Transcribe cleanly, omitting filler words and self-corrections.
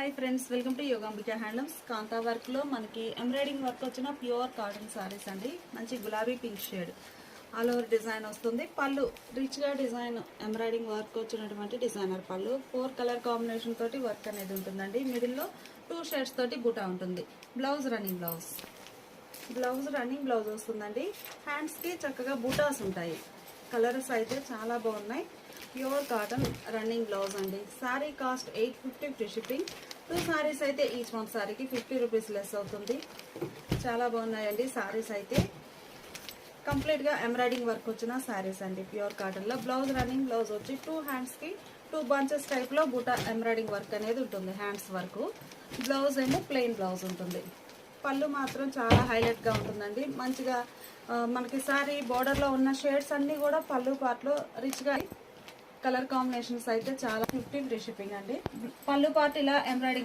Hi friends, welcome to Yogambika handlooms. Kantha వర్క్లో మనకి embroidering work వచ్చిన ప్యూర్ కాటన్ సారీస్ అండి. మంచి గులాబీ pink shade all over design వస్తుంది. పళ్ళు రిచ్గా డిజైన్ ఎంబ్రాయిడింగ్ వర్క్ వచ్చినటువంటి డిజైనర్ పళ్ళు 4 కలర్ కాంబినేషన్ తోటి వర్క్ అనేది ఉంటుందండి. మిడిల్లో 2 షేడ్స్ తోటి బుటా ఉంటుంది. బ్లౌజ్ రన్నింగ్ బ్లౌజ్ వస్తుందండి. హ్యాండ్స్కి చక్కగా బూటాస్ ఉంటాయి. కలర్స్ అయితే చాలా బాగున్నాయి. ప్యూర్ కాటన్ రన్నింగ్ బ్లౌజ్ అండి. Sorry cost 850 free shipping. 2 saris అయితే ఈచ్ వన్ సారీకి 50 రూపీస్ లెస్ అవుతుంది. చాలా బాగున్నాయండి సారీస్ అయితే. కంప్లీట్గా ఎంబ్రాయిడింగ్ వర్క్ వచ్చిన సారీస్ అండి ప్యూర్ కాటన్లో. బ్లౌజ్ రన్నింగ్ బ్లౌజ్ వచ్చి 2 హ్యాండ్స్కి 2 బంచెస్ టైప్లో బుటా ఎంబ్రాయిడింగ్ వర్క్ అనేది ఉంటుంది. హ్యాండ్స్ వరకు. బ్లౌజ్ ఏమో ప్లెయిన్ బ్లౌజ్ ఉంటుంది. పళ్ళు మాత్రం చాలా హైలైట్గా ఉంటుందండి. మంచిగా మనకి సారీ బోర్డర్లో ఉన్న షేడ్స్ అన్నీ కూడా పళ్ళు పార్ట్లో రిచ్గా కలర్ కాంబినేషన్స్ అయితే చాలా 50 ఫ్రీ షిప్పింగ్ అండి. పళ్ళు పార్ట్ ఇలా ఎంబ్రాయిడింగ్